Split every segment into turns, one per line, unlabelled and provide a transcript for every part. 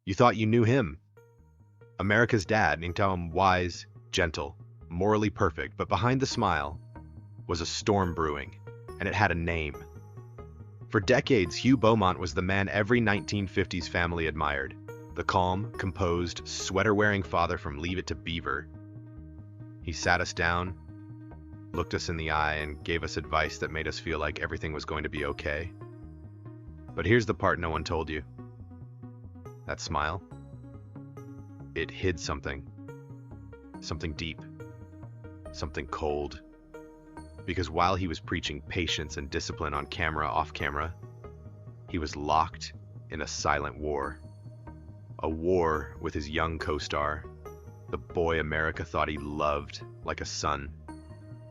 You thought you knew him. America's dad, you can tell him wise, gentle, morally perfect, but behind the smile was a storm brewing, and it had a name. For decades, Hugh Beaumont was the man every 1950s family admired. The calm, composed, sweater-wearing father from Leave It to Beaver. He sat us down, looked us in the eye, and gave us advice that made us feel like everything was going to be okay. But here's the part no one told you. That smile, it hid something. Something deep. Something cold. Because while he was preaching patience and discipline on camera, off camera, he was locked in a silent war. A war with his young co-star, the boy America thought he loved like a son,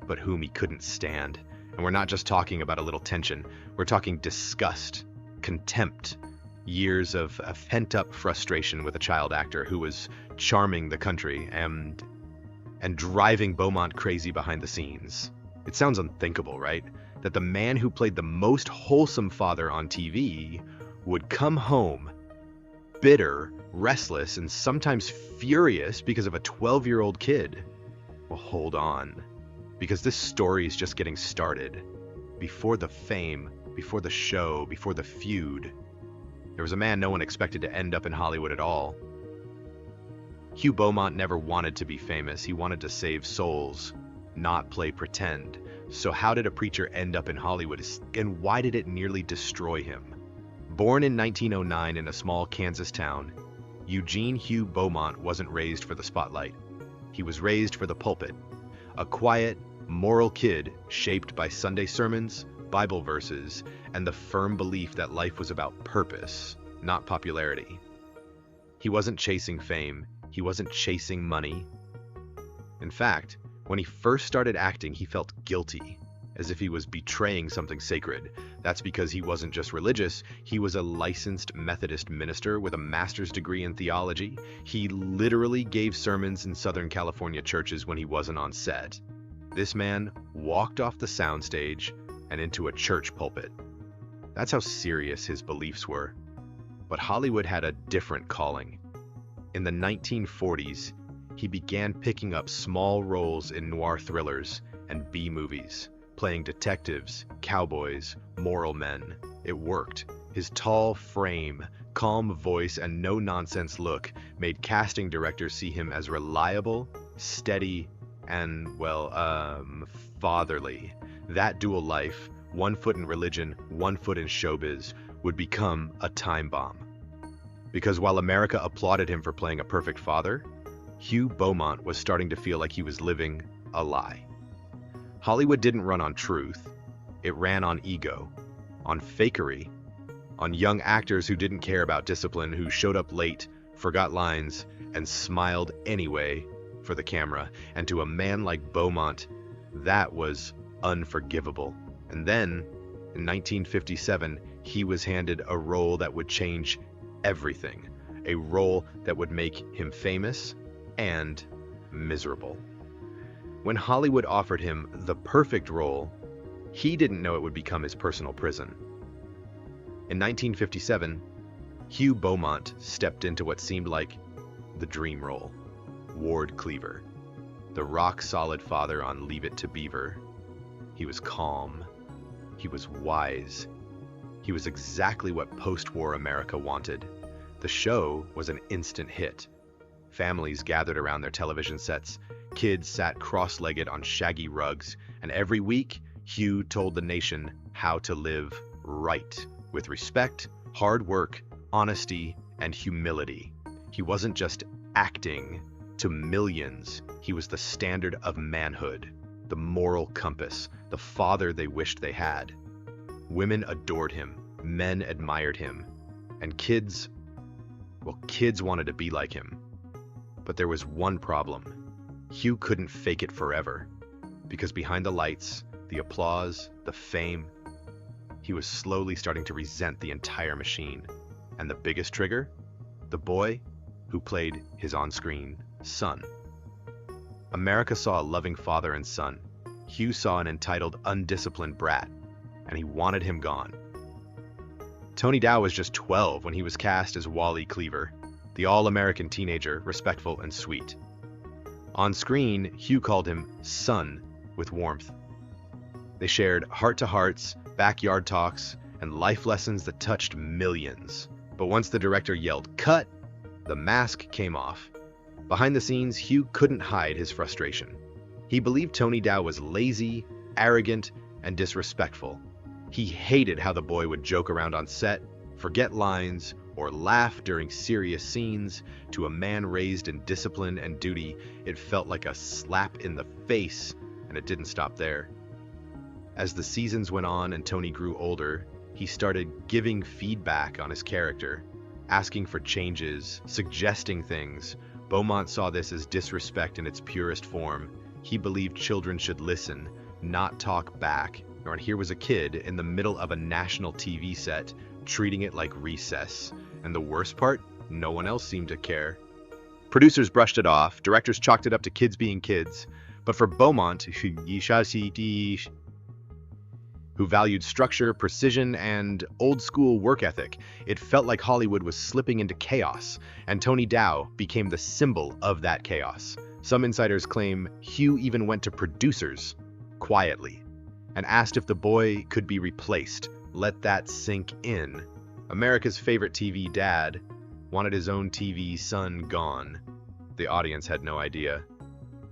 but whom he couldn't stand. And we're not just talking about a little tension, we're talking disgust, contempt, years of pent-up frustration with a child actor who was charming the country and driving Beaumont crazy behind the scenes. It sounds unthinkable, right? That the man who played the most wholesome father on TV would come home bitter, restless, and sometimes furious because of a 12-year-old kid. Well, hold on, because this story is just getting started. Before the fame, before the show, before the feud, there was a man no one expected to end up in Hollywood at all. Hugh Beaumont never wanted to be famous. He wanted to save souls, not play pretend. So how did a preacher end up in Hollywood, and why did it nearly destroy him? Born in 1909 in a small Kansas town, Eugene Hugh Beaumont wasn't raised for the spotlight. He was raised for the pulpit. A quiet, moral kid shaped by Sunday sermons, Bible verses, and the firm belief that life was about purpose, not popularity. He wasn't chasing fame. He wasn't chasing money. In fact, when he first started acting, he felt guilty, as if he was betraying something sacred. That's because he wasn't just religious, he was a licensed Methodist minister with a master's degree in theology. He literally gave sermons in Southern California churches when he wasn't on set. This man walked off the soundstage and into a church pulpit. That's how serious his beliefs were. But Hollywood had a different calling. In the 1940s, he began picking up small roles in noir thrillers and B-movies, playing detectives, cowboys, moral men. It worked. His tall frame, calm voice, and no-nonsense look made casting directors see him as reliable, steady, and, fatherly. That dual life, one foot in religion, one foot in showbiz, would become a time bomb. Because while America applauded him for playing a perfect father, Hugh Beaumont was starting to feel like he was living a lie. Hollywood didn't run on truth. It ran on ego, on fakery, on young actors who didn't care about discipline, who showed up late, forgot lines, and smiled anyway for the camera. And to a man like Beaumont, that was unforgivable. And then, in 1957, he was handed a role that would change everything. A role that would make him famous and miserable. When Hollywood offered him the perfect role, he didn't know it would become his personal prison. In 1957, Hugh Beaumont stepped into what seemed like the dream role. Ward Cleaver, the rock-solid father on Leave It to Beaver. He was calm. He was wise. He was exactly what post-war America wanted. The show was an instant hit. Families gathered around their television sets. Kids sat cross-legged on shaggy rugs, and every week, Hugh told the nation how to live right, with respect, hard work, honesty, and humility. He wasn't just acting to millions. He was the standard of manhood, the moral compass, the father they wished they had. Women adored him, men admired him, and kids wanted to be like him. But there was one problem. Hugh couldn't fake it forever, because behind the lights, the applause, the fame, he was slowly starting to resent the entire machine. And the biggest trigger? The boy who played his on-screen son. America saw a loving father and son. Hugh saw an entitled, undisciplined brat, and he wanted him gone. Tony Dow was just 12 when he was cast as Wally Cleaver. the all-American teenager, respectful and sweet. On screen, Hugh called him son with warmth. They shared heart-to-hearts, backyard talks, and life lessons that touched millions. But once the director yelled, "Cut!" the mask came off. Behind the scenes, Hugh couldn't hide his frustration. He believed Tony Dow was lazy, arrogant, and disrespectful. He hated how the boy would joke around on set, forget lines, or laugh during serious scenes. To a man raised in discipline and duty, it felt like a slap in the face, and it didn't stop there. As the seasons went on and Tony grew older, he started giving feedback on his character, asking for changes, suggesting things. Beaumont saw this as disrespect in its purest form. He believed children should listen, not talk back. And here was a kid in the middle of a national TV set, treating it like recess. And the worst part, no one else seemed to care. Producers brushed it off, directors chalked it up to kids being kids. But for Beaumont, who valued structure, precision, and old-school work ethic, it felt like Hollywood was slipping into chaos, and Tony Dow became the symbol of that chaos. Some insiders claim Hugh even went to producers, quietly, and asked if the boy could be replaced. Let that sink in. America's favorite TV dad wanted his own TV son gone. The audience had no idea.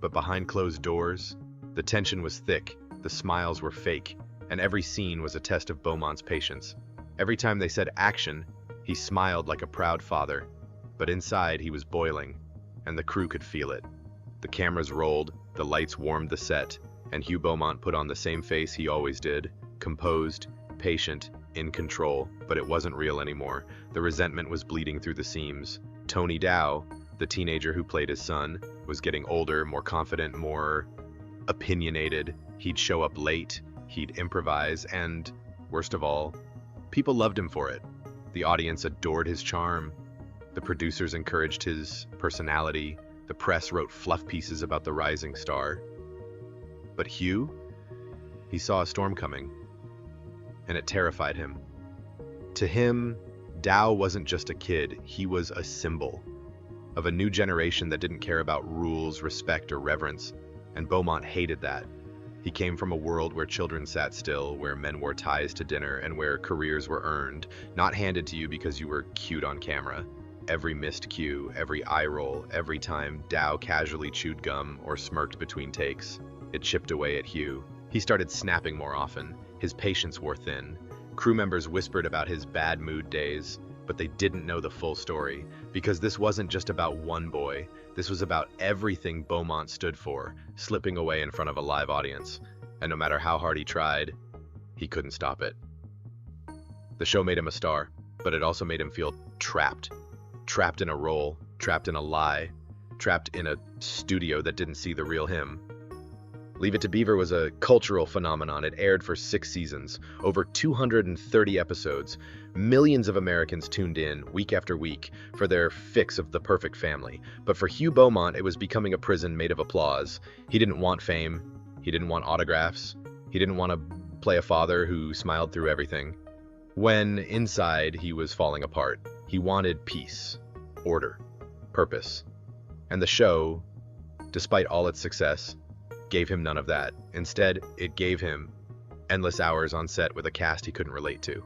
But behind closed doors, the tension was thick, the smiles were fake, and every scene was a test of Beaumont's patience. Every time they said action, he smiled like a proud father. But inside, he was boiling, and the crew could feel it. The cameras rolled, the lights warmed the set, and Hugh Beaumont put on the same face he always did, composed, patient, in control, but it wasn't real anymore. The resentment was bleeding through the seams. Tony Dow, the teenager who played his son, was getting older, more confident, more opinionated. He'd show up late, he'd improvise, and, worst of all, people loved him for it. The audience adored his charm. The producers encouraged his personality. The press wrote fluff pieces about the rising star. But Hugh, he saw a storm coming, and it terrified him. To him, Dow wasn't just a kid, he was a symbol of a new generation that didn't care about rules, respect, or reverence, and Beaumont hated that. He came from a world where children sat still, where men wore ties to dinner, and where careers were earned, not handed to you because you were cute on camera. Every missed cue, every eye roll, every time Dow casually chewed gum or smirked between takes, it chipped away at Hugh. He started snapping more often. His patience wore thin. Crew members whispered about his bad mood days, but they didn't know the full story, because this wasn't just about one boy. This was about everything Beaumont stood for, slipping away in front of a live audience. And no matter how hard he tried, he couldn't stop it. The show made him a star, but it also made him feel trapped. Trapped in a role, trapped in a lie, trapped in a studio that didn't see the real him. Leave It to Beaver was a cultural phenomenon. It aired for 6 seasons, over 230 episodes. Millions of Americans tuned in week after week for their fix of the perfect family. But for Hugh Beaumont, it was becoming a prison made of applause. He didn't want fame. He didn't want autographs. He didn't want to play a father who smiled through everything. When inside he was falling apart, he wanted peace, order, purpose. And the show, despite all its success, gave him none of that. Instead, it gave him endless hours on set with a cast he couldn't relate to.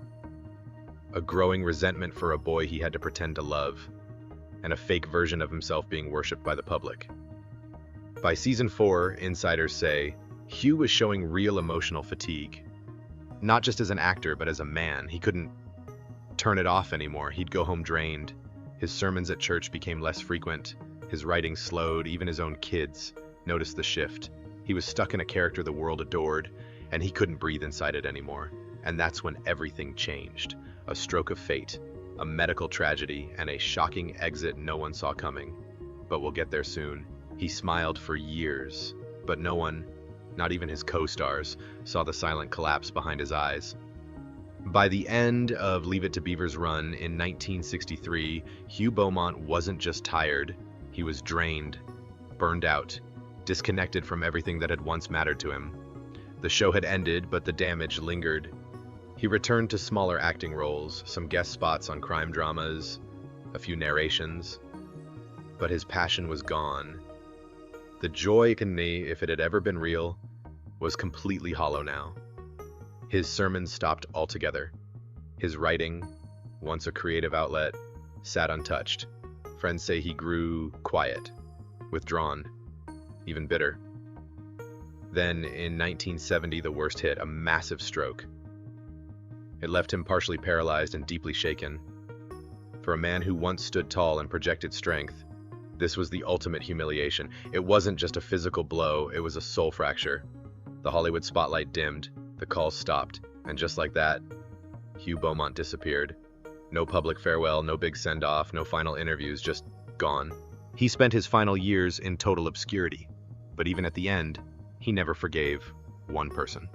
A growing resentment for a boy he had to pretend to love, and a fake version of himself being worshipped by the public. By season 4, insiders say, Hugh was showing real emotional fatigue. Not just as an actor, but as a man. He couldn't turn it off anymore. He'd go home drained. His sermons at church became less frequent. His writing slowed. Even his own kids noticed the shift. He was stuck in a character the world adored, and he couldn't breathe inside it anymore. And that's when everything changed. A stroke of fate, a medical tragedy, and a shocking exit no one saw coming. But we'll get there soon. He smiled for years, but no one, not even his co-stars, saw the silent collapse behind his eyes. By the end of Leave It to Beaver's run in 1963, Hugh Beaumont wasn't just tired, he was drained, burned out, disconnected from everything that had once mattered to him. The show had ended, but the damage lingered. He returned to smaller acting roles, some guest spots on crime dramas, a few narrations, but his passion was gone. The joy in me, if it had ever been real, was completely hollow now. His sermons stopped altogether. His writing, once a creative outlet, sat untouched. Friends say he grew quiet, withdrawn, even bitter. Then, in 1970, the worst hit, a massive stroke. It left him partially paralyzed and deeply shaken. For a man who once stood tall and projected strength, this was the ultimate humiliation. It wasn't just a physical blow, it was a soul fracture. The Hollywood spotlight dimmed, the calls stopped, and just like that, Hugh Beaumont disappeared. No public farewell, no big send-off, no final interviews, just gone. He spent his final years in total obscurity, but even at the end, he never forgave one person.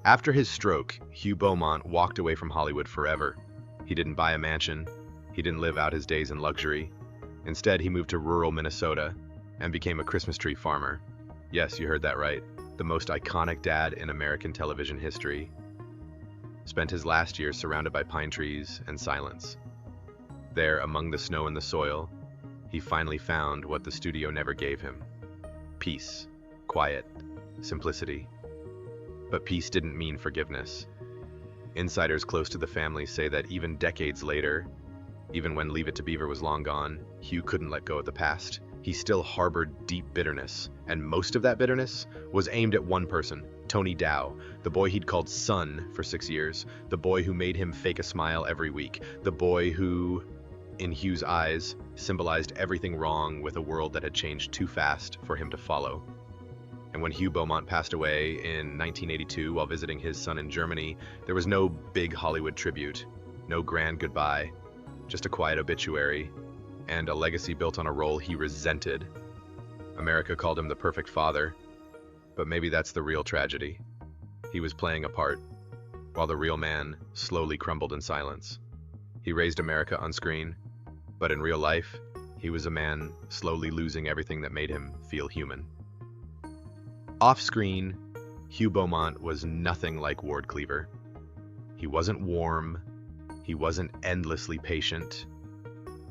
After his stroke, Hugh Beaumont walked away from Hollywood forever. He didn't buy a mansion, he didn't live out his days in luxury. Instead, he moved to rural Minnesota and became a Christmas tree farmer. Yes, you heard that right. The most iconic dad in American television history. Spent his last years surrounded by pine trees and silence. There, among the snow and the soil, he finally found what the studio never gave him. Peace, quiet, simplicity. But peace didn't mean forgiveness. Insiders close to the family say that even decades later, even when Leave It to Beaver was long gone, Hugh couldn't let go of the past. He still harbored deep bitterness, and most of that bitterness was aimed at one person, Tony Dow, the boy he'd called son for 6 years, the boy who made him fake a smile every week, the boy who, in Hugh's eyes, symbolized everything wrong with a world that had changed too fast for him to follow. And when Hugh Beaumont passed away in 1982 while visiting his son in Germany, there was no big Hollywood tribute, no grand goodbye, just a quiet obituary, and a legacy built on a role he resented. America called him the perfect father, but maybe that's the real tragedy. He was playing a part, while the real man slowly crumbled in silence. He raised America on screen, but in real life, he was a man slowly losing everything that made him feel human. Off-screen, Hugh Beaumont was nothing like Ward Cleaver. He wasn't warm, he wasn't endlessly patient,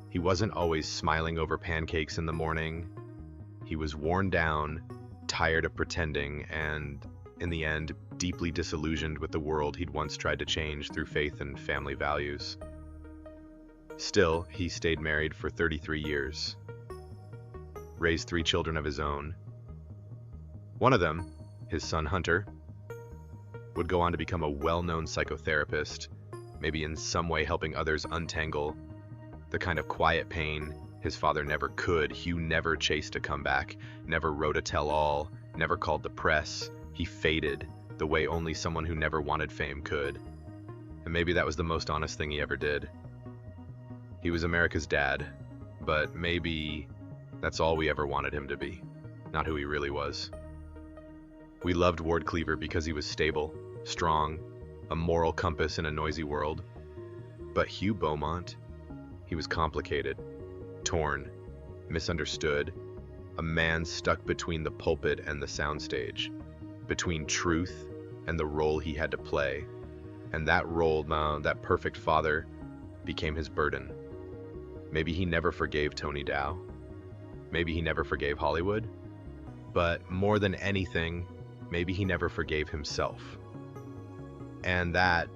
he wasn't always smiling over pancakes in the morning. He was worn down, tired of pretending, and, in the end, deeply disillusioned with the world he'd once tried to change through faith and family values. Still, he stayed married for 33 years, raised 3 children of his own. One of them, his son Hunter, would go on to become a well-known psychotherapist, maybe in some way helping others untangle the kind of quiet pain his father never could. Hugh never chased a comeback, never wrote a tell-all, never called the press. He faded the way only someone who never wanted fame could. And maybe that was the most honest thing he ever did. He was America's dad, but maybe that's all we ever wanted him to be, not who he really was. We loved Ward Cleaver because he was stable, strong, a moral compass in a noisy world. But Hugh Beaumont, he was complicated, torn, misunderstood, a man stuck between the pulpit and the soundstage, between truth and the role he had to play. And that role, that perfect father, became his burden. Maybe he never forgave Tony Dow. Maybe he never forgave Hollywood. But more than anything, maybe he never forgave himself. And that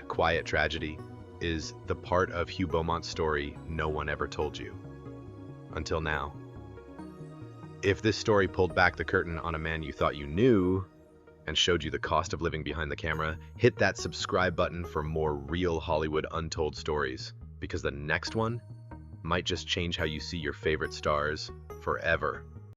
quiet tragedy is the part of Hugh Beaumont's story no one ever told you. Until now. If this story pulled back the curtain on a man you thought you knew and showed you the cost of living behind the camera, hit that subscribe button for more real Hollywood untold stories, because the next one might just change how you see your favorite stars forever.